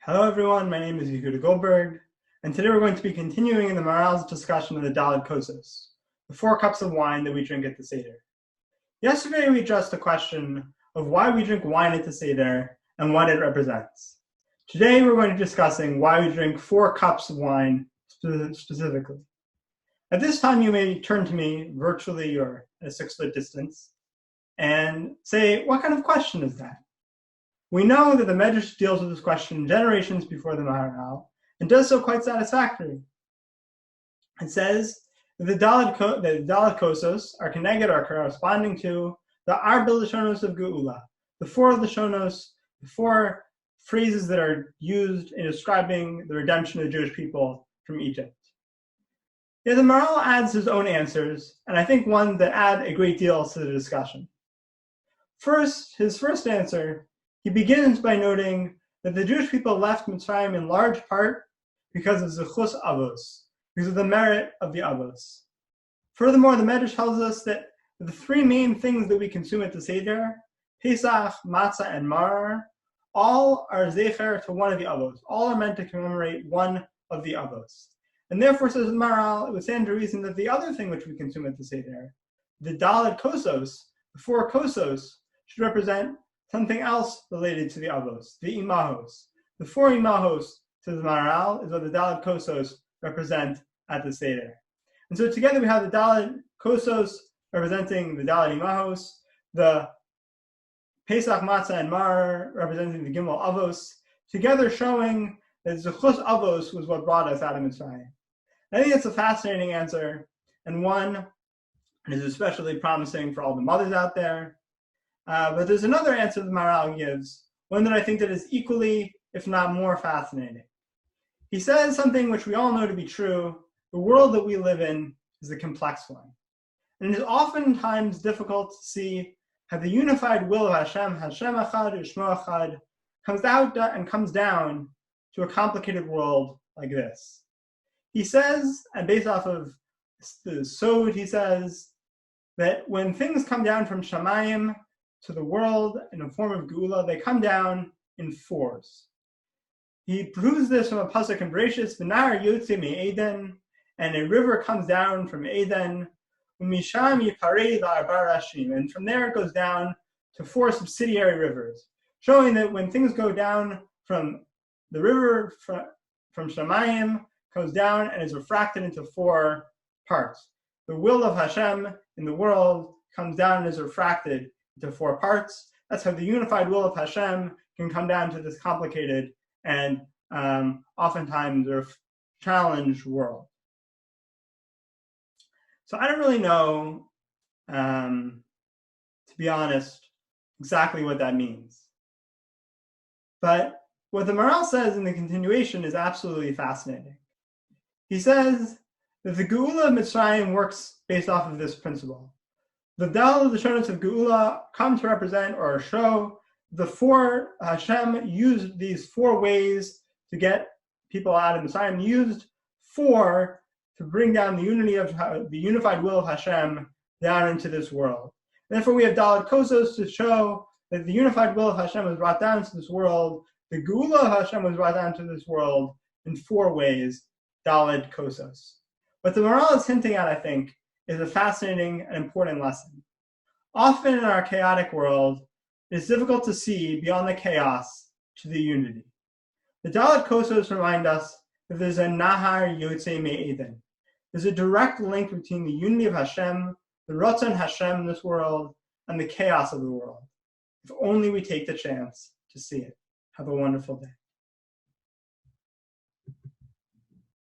Hello everyone, my name is Yehuda Goldberg, and today we're going to be continuing in the Maharal's discussion of the Daled Kosos, the 4 cups of wine that we drink at the Seder. Yesterday we addressed the question of why we drink wine at the Seder and what it represents. Today we're going to be discussing why we drink 4 cups of wine specifically. At this time you may turn to me virtually or at a 6-foot distance and say, what kind of question is that? We know that the Medrash deals with this question generations before the Maharal, and does so quite satisfactorily. It says that the Daled Kosos are connected or corresponding to the Arba Lashonos of Geula, the 4 Lashonos, the 4 phrases that are used in describing the redemption of the Jewish people from Egypt. Yet the Maharal adds his own answers, and I think one that add a great deal to the discussion. First, his first answer, he begins by noting that the Jewish people left Mitzrayim in large part because of Zechus Avos, because of the merit of the Avos. Furthermore, the Medrash tells us that the 3 main things that we consume at the Seder, Pesach, Matzah, and Mar, all are Zecher to one of the Avos. All are meant to commemorate one of the Avos. And therefore, says the Maharal, it would stand to reason that the other thing which we consume at the Seder, the Daled Kosos, the 4 Kosos, should represent something else related to the Avos, the Imahos. The 4 Imahos to the Maharal is what the Daled Kosos represent at the Seder. And so together we have the Daled Kosos representing the Daled Imahos, the Pesach, Matzah, and Mar representing the Gimel Avos, together showing that Zechus Avos was what brought us out of Mitzrayim. I think it's a fascinating answer, and one that is especially promising for all the mothers out there. But there's another answer the Maharal gives, one that I think that is equally, if not more, fascinating. He says something which we all know to be true: the world that we live in is a complex one. And it is oftentimes difficult to see how the unified will of Hashem Echad, U'Shmo Echad, comes down to a complicated world like this. He says, and based off of the Sod, he says that when things come down from Shamayim to the world in a form of Geula, they come down in 4s. He proves this from a pasuk in Bereshis, V'nar Yotze me'Eden, and a river comes down from Eden, U'misham Yiparei la'arba rashim, and from there it goes down to 4 subsidiary rivers, showing that when things go down from the river from Shamayim, goes down and is refracted into 4 parts. The will of Hashem in the world comes down and is refracted into 4 parts. That's how the unified will of Hashem can come down to this complicated and oftentimes challenged world. So I don't really know, to be honest, exactly what that means. But what the Maharal says in the continuation is absolutely fascinating. He says that the Geula of Mitzrayim works based off of this principle. The Daled Lashonos of Geula come to represent or show the 4, Hashem used these 4 ways to get people out of Mitzrayim, used 4 to bring down the unity of the unified will of Hashem down into this world. And therefore we have Daled Kosos to show that the unified will of Hashem was brought down to this world. The Geula of Hashem was brought down to this world in 4 ways, Daled Kosos. What the Maharal is hinting at, I think, is a fascinating and important lesson. Often in our chaotic world, it is difficult to see beyond the chaos to the unity. The Daled Kosos remind us that there's a Nahar Yotze me'Eden. There's a direct link between the unity of Hashem, the Ratzon Hashem in this world, and the chaos of the world. If only we take the chance to see it. Have a wonderful day.